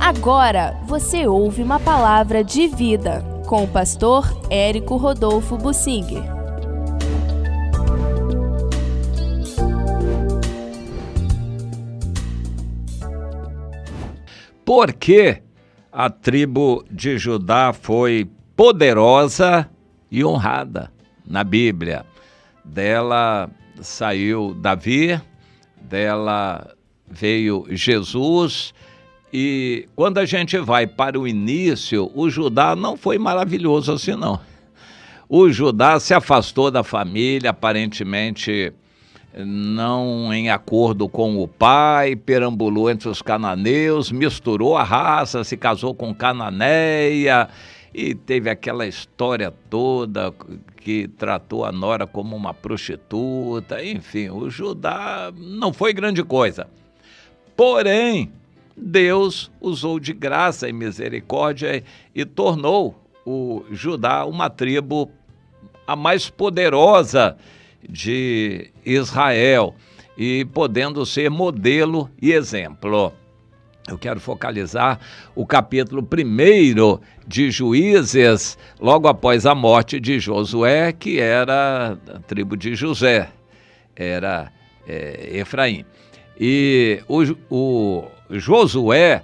Agora você ouve uma palavra de vida com o pastor Érico Rodolfo Bussinger. Por que a tribo de Judá foi poderosa e honrada na Bíblia? Dela saiu Davi, dela veio Jesus, e quando a gente vai para o início, o Judá não foi maravilhoso assim não. O Judá se afastou da família, aparentemente não em acordo com o pai, perambulou entre os cananeus, misturou a raça, se casou com cananeia e teve aquela história toda que tratou a nora como uma prostituta. Enfim, o Judá não foi grande coisa. Porém, Deus usou de graça e misericórdia e tornou o Judá uma tribo a mais poderosa de Israel e podendo ser modelo e exemplo. Eu quero focalizar o capítulo 1 de Juízes, logo após a morte de Josué, que era a tribo de José, era Efraim. E o Josué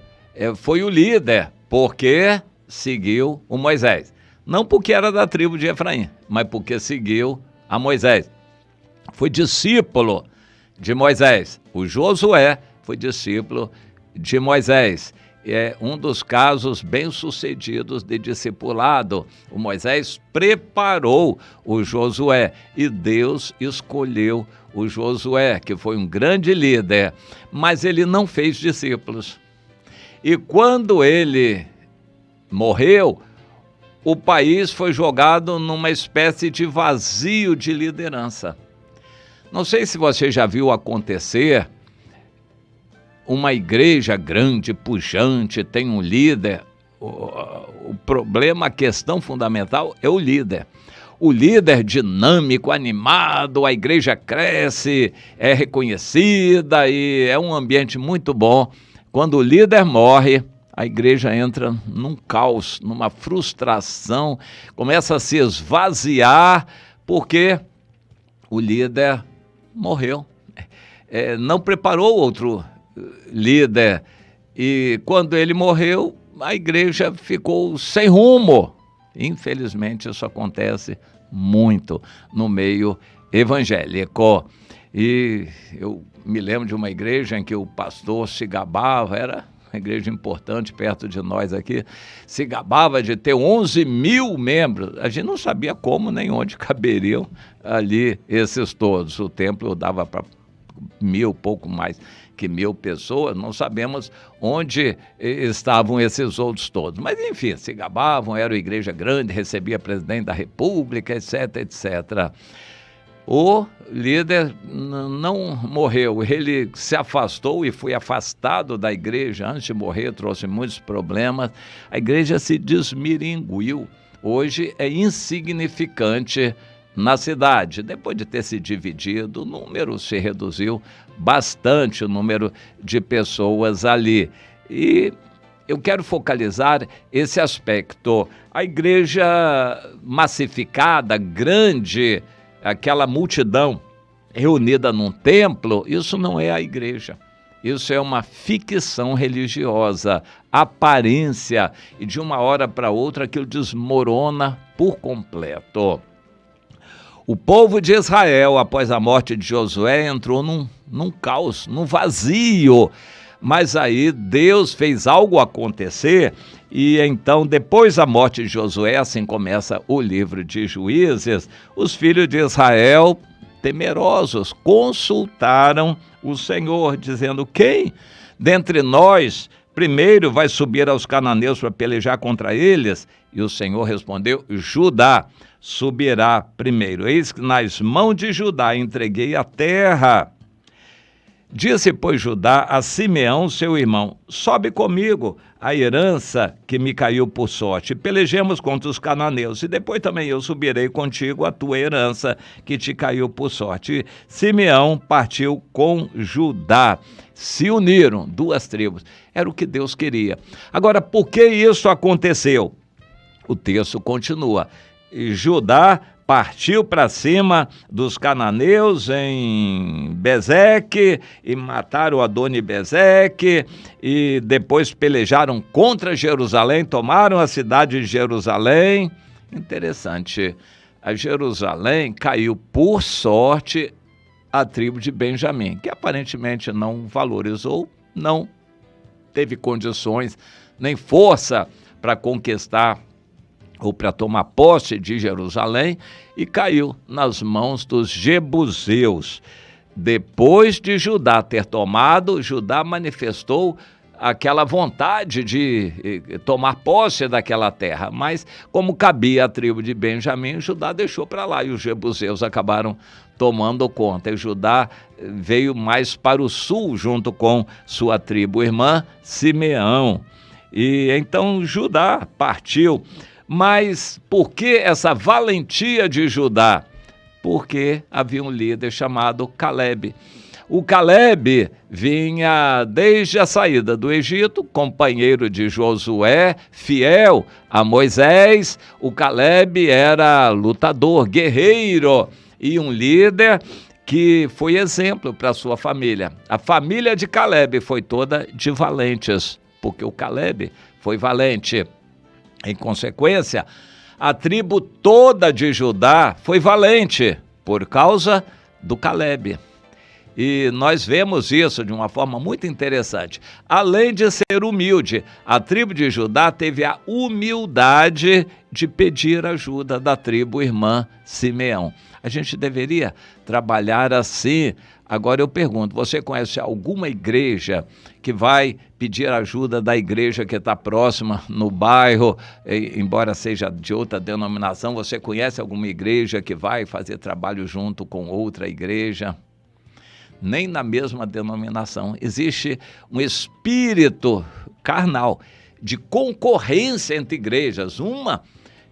foi o líder, porque seguiu o Moisés. Não porque era da tribo de Efraim, mas porque seguiu a Moisés. Foi discípulo de Moisés. O Josué foi discípulo de Moisés. É um dos casos bem-sucedidos de discipulado. O Moisés preparou o Josué e Deus escolheu o Josué, que foi um grande líder, mas ele não fez discípulos. E quando ele morreu, o país foi jogado numa espécie de vazio de liderança. Não sei se você já viu acontecer uma igreja grande, pujante, tem um líder. O problema, a questão fundamental é o líder. O líder dinâmico, animado, a igreja cresce, é reconhecida e é um ambiente muito bom. Quando o líder morre, a igreja entra num caos, numa frustração, começa a se esvaziar porque o líder morreu. Não preparou outro líder e quando ele morreu, a igreja ficou sem rumo. Infelizmente isso acontece muito no meio evangélico. E eu me lembro de uma igreja em que o pastor se gabava, era uma igreja importante perto de nós aqui, se gabava de ter 11 mil membros. A gente não sabia como nem onde caberiam ali esses todos. O templo dava para 1.000, pouco mais que 1.000 pessoas, não sabemos onde estavam esses outros todos. Mas enfim, se gabavam, era uma igreja grande, recebia presidente da república, etc, etc. O líder não morreu, ele se afastou e foi afastado da igreja antes de morrer, trouxe muitos problemas. A igreja se desmiringuiu, hoje é insignificante na cidade. Depois de ter se dividido, o número se reduziu bastante, o número de pessoas ali. E eu quero focalizar esse aspecto. A igreja massificada, grande, aquela multidão reunida num templo, isso não é a igreja. Isso é uma ficção religiosa, aparência, e de uma hora para outra aquilo desmorona por completo. O povo de Israel, após a morte de Josué, entrou num caos, num vazio. Mas aí Deus fez algo acontecer e então, depois da morte de Josué, assim começa o livro de Juízes, os filhos de Israel, temerosos, consultaram o Senhor, dizendo: quem dentre nós primeiro vai subir aos cananeus para pelejar contra eles? E o Senhor respondeu: Judá subirá primeiro. Eis que nas mãos de Judá entreguei a terra. Disse, pois, Judá a Simeão, seu irmão: sobe comigo a herança que me caiu por sorte, pelejemos contra os cananeus, e depois também eu subirei contigo a tua herança que te caiu por sorte. E Simeão partiu com Judá. Se uniram, duas tribos. Era o que Deus queria. Agora, por que isso aconteceu? O texto continua. E Judá partiu para cima dos cananeus em Bezeque e mataram Adoni-Bezeque, e depois pelejaram contra Jerusalém, tomaram a cidade de Jerusalém. Interessante, a Jerusalém caiu por sorte a tribo de Benjamim, que aparentemente não valorizou, não teve condições nem força para conquistar ou para tomar posse de Jerusalém, e caiu nas mãos dos jebuseus. Depois de Judá ter tomado, Judá manifestou aquela vontade de tomar posse daquela terra, mas como cabia à tribo de Benjamim, Judá deixou para lá, e os jebuseus acabaram tomando conta. E Judá veio mais para o sul, junto com sua tribo irmã, Simeão. E então Judá partiu. Mas por que essa valentia de Judá? Porque havia um líder chamado Calebe. O Calebe vinha desde a saída do Egito, companheiro de Josué, fiel a Moisés. O Calebe era lutador, guerreiro e um líder que foi exemplo para sua família. A família de Calebe foi toda de valentes, porque o Calebe foi valente. Em consequência, a tribo toda de Judá foi valente por causa do Calebe. E nós vemos isso de uma forma muito interessante. Além de ser humilde, a tribo de Judá teve a humildade de pedir ajuda da tribo irmã Simeão. A gente deveria trabalhar assim. Agora eu pergunto, você conhece alguma igreja que vai pedir ajuda da igreja que está próxima no bairro, embora seja de outra denominação? Você conhece alguma igreja que vai fazer trabalho junto com outra igreja? Nem na mesma denominação. Existe um espírito carnal de concorrência entre igrejas. Uma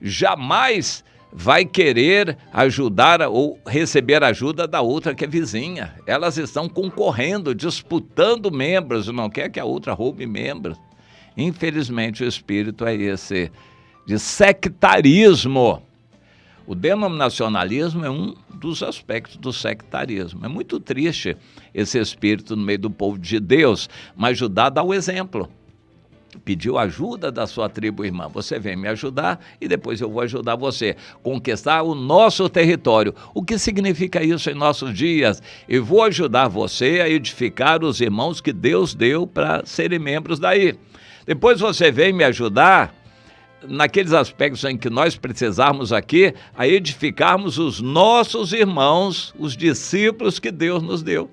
jamais vai querer ajudar ou receber ajuda da outra que é vizinha. Elas estão concorrendo, disputando membros, não quer que a outra roube membros. Infelizmente, o espírito é esse, de sectarismo. O denominacionalismo é um dos aspectos do sectarismo. É muito triste esse espírito no meio do povo de Deus, mas Judá dá o exemplo. Pediu ajuda da sua tribo irmã. Você vem me ajudar e depois eu vou ajudar você a conquistar o nosso território. O que significa isso em nossos dias? Eu vou ajudar você a edificar os irmãos que Deus deu para serem membros daí. Depois você vem me ajudar naqueles aspectos em que nós precisarmos aqui a edificarmos os nossos irmãos, os discípulos que Deus nos deu.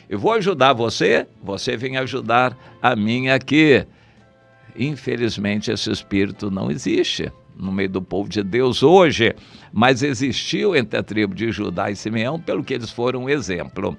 Eu vou ajudar você, você vem ajudar a mim aqui. Infelizmente, esse espírito não existe no meio do povo de Deus hoje, mas existiu entre a tribo de Judá e Simeão, pelo que eles foram um exemplo.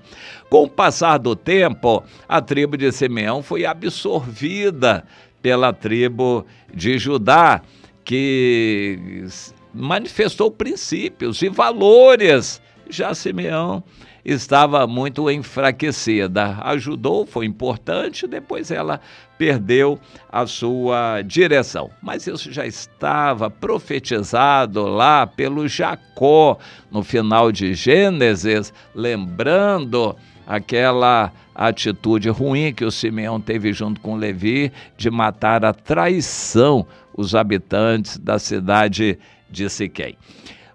Com o passar do tempo, a tribo de Simeão foi absorvida pela tribo de Judá, que manifestou princípios e valores. Já Simeão estava muito enfraquecida. Ajudou, foi importante, depois ela perdeu a sua direção. Mas isso já estava profetizado lá pelo Jacó, no final de Gênesis, lembrando aquela atitude ruim que o Simeão teve junto com Levi, de matar à traição os habitantes da cidade de Siquém.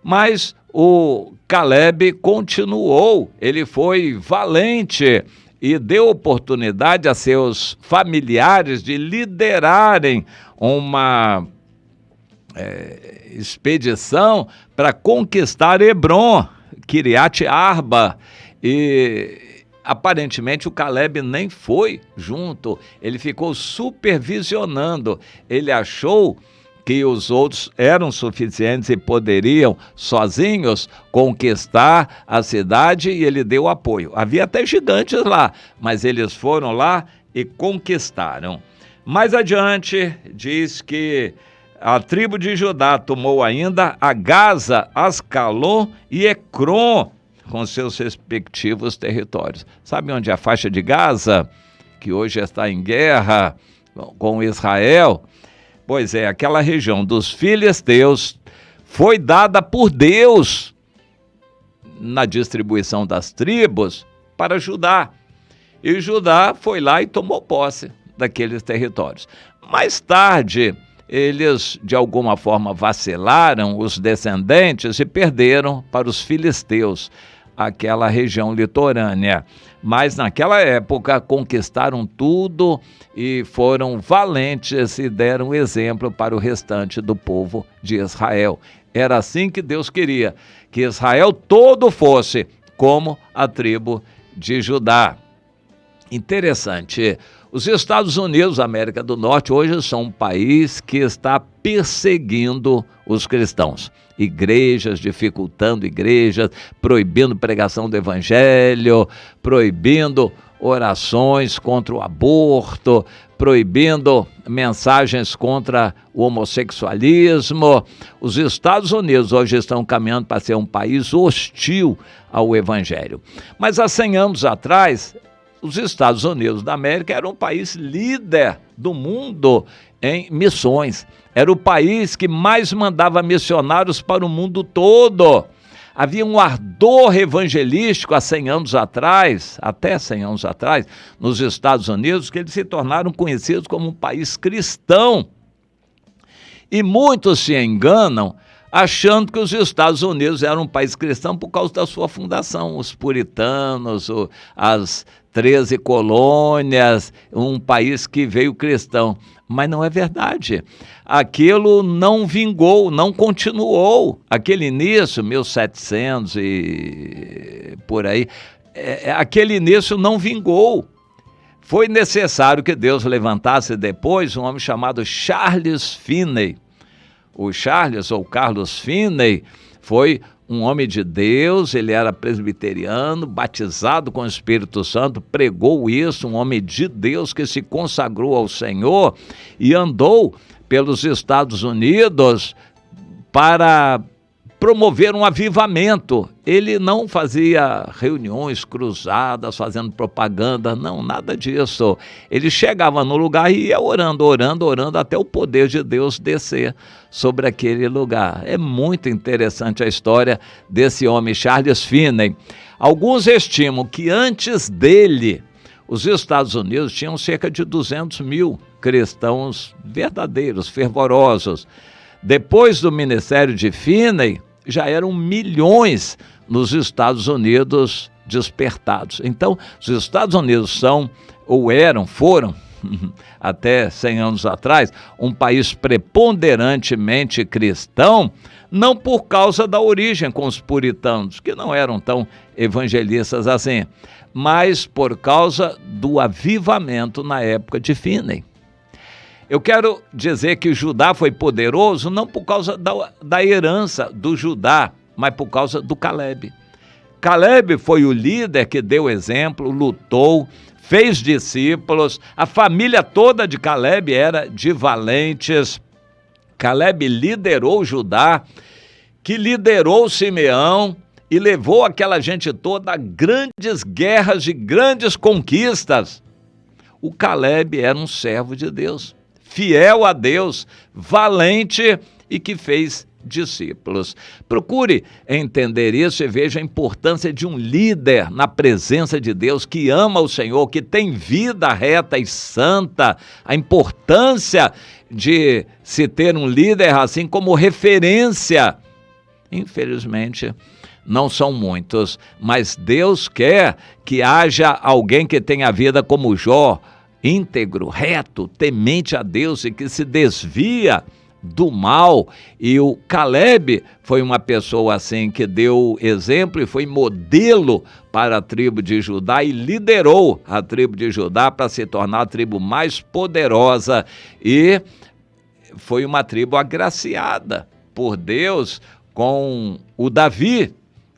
Mas o Calebe continuou, ele foi valente e deu oportunidade a seus familiares de liderarem uma expedição para conquistar Hebrom, Kiriat Arba, e aparentemente o Calebe nem foi junto, ele ficou supervisionando, ele achou que os outros eram suficientes e poderiam sozinhos conquistar a cidade, e ele deu apoio. Havia até gigantes lá, mas eles foram lá e conquistaram. Mais adiante diz que a tribo de Judá tomou ainda a Gaza, Ascalon e Ecrom, com seus respectivos territórios. Sabe onde é a faixa de Gaza, que hoje está em guerra com Israel? Pois é, aquela região dos filisteus foi dada por Deus na distribuição das tribos para Judá. E Judá foi lá e tomou posse daqueles territórios. Mais tarde, eles de alguma forma vacilaram, os descendentes, e perderam para os filisteus aquela região litorânea. Mas naquela época conquistaram tudo e foram valentes e deram exemplo para o restante do povo de Israel. Era assim que Deus queria, que Israel todo fosse como a tribo de Judá. Interessante. Os Estados Unidos, América do Norte, hoje são um país que está perseguindo os cristãos. Igrejas, dificultando igrejas, proibindo pregação do evangelho, proibindo orações contra o aborto, proibindo mensagens contra o homossexualismo. Os Estados Unidos hoje estão caminhando para ser um país hostil ao evangelho. Mas há 100 anos atrás, os Estados Unidos da América era um país líder do mundo em missões. Era o país que mais mandava missionários para o mundo todo. Havia um ardor evangelístico há 100 anos atrás, até 100 anos atrás, nos Estados Unidos, que eles se tornaram conhecidos como um país cristão. E muitos se enganam achando que os Estados Unidos eram um país cristão por causa da sua fundação. Os puritanos, as 13 colônias, um país que veio cristão. Mas não é verdade. Aquilo não vingou, não continuou. Aquele início, 1700 e por aí, aquele início não vingou. Foi necessário que Deus levantasse depois um homem chamado Charles Finney. O Charles, ou Carlos Finney, foi um homem de Deus, ele era presbiteriano, batizado com o Espírito Santo, pregou isso, um homem de Deus que se consagrou ao Senhor e andou pelos Estados Unidos para promover um avivamento. Ele não fazia reuniões cruzadas, fazendo propaganda, não, nada disso. Ele chegava no lugar e ia orando, até o poder de Deus descer sobre aquele lugar. É muito interessante a história desse homem, Charles Finney. Alguns estimam que antes dele, os Estados Unidos tinham cerca de 200 mil cristãos verdadeiros, fervorosos. Depois do ministério de Finney, já eram milhões nos Estados Unidos despertados. Então, os Estados Unidos foram, até 100 anos atrás, um país preponderantemente cristão, não por causa da origem com os puritanos, que não eram tão evangelistas assim, mas por causa do avivamento na época de Finney. Eu quero dizer que Judá foi poderoso não por causa da herança do Judá, mas por causa do Caleb. Caleb foi o líder que deu exemplo, lutou, fez discípulos, a família toda de Caleb era de valentes. Caleb liderou Judá, que liderou Simeão e levou aquela gente toda a grandes guerras e grandes conquistas. O Caleb era um servo de Deus, fiel a Deus, valente e que fez discípulos. Procure entender isso e veja a importância de um líder na presença de Deus, que ama o Senhor, que tem vida reta e santa, a importância de se ter um líder assim como referência. Infelizmente, não são muitos, mas Deus quer que haja alguém que tenha vida como Jó, íntegro, reto, temente a Deus e que se desvia do mal. E o Caleb foi uma pessoa assim que deu exemplo e foi modelo para a tribo de Judá e liderou a tribo de Judá para se tornar a tribo mais poderosa e foi uma tribo agraciada por Deus com o Davi,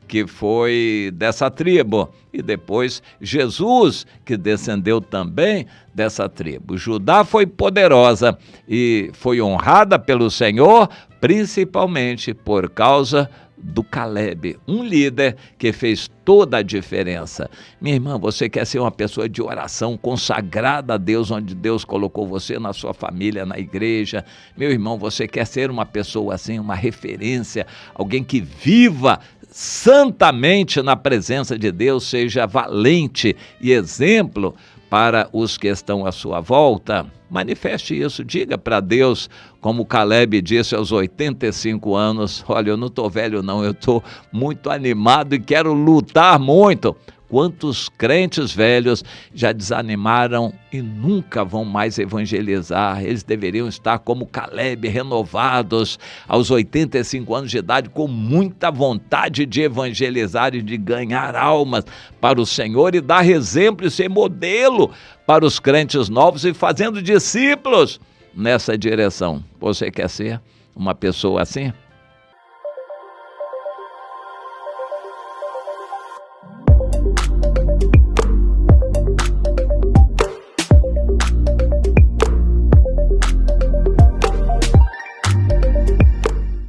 que foi dessa tribo, e depois Jesus, que descendeu também dessa tribo. Judá foi poderosa e foi honrada pelo Senhor, principalmente por causa do Caleb, um líder que fez toda a diferença. Minha irmã, você quer ser uma pessoa de oração, consagrada a Deus, onde Deus colocou você, na sua família, na igreja. Meu irmão, você quer ser uma pessoa assim, uma referência, alguém que viva santamente na presença de Deus, seja valente e exemplo para os que estão à sua volta? Manifeste isso, diga para Deus, como Caleb disse aos 85 anos, olha, eu não estou velho não, eu estou muito animado e quero lutar muito. Quantos crentes velhos já desanimaram e nunca vão mais evangelizar? Eles deveriam estar como Caleb, renovados aos 85 anos de idade, com muita vontade de evangelizar e de ganhar almas para o Senhor e dar exemplo e ser modelo para os crentes novos e fazendo discípulos nessa direção. Você quer ser uma pessoa assim?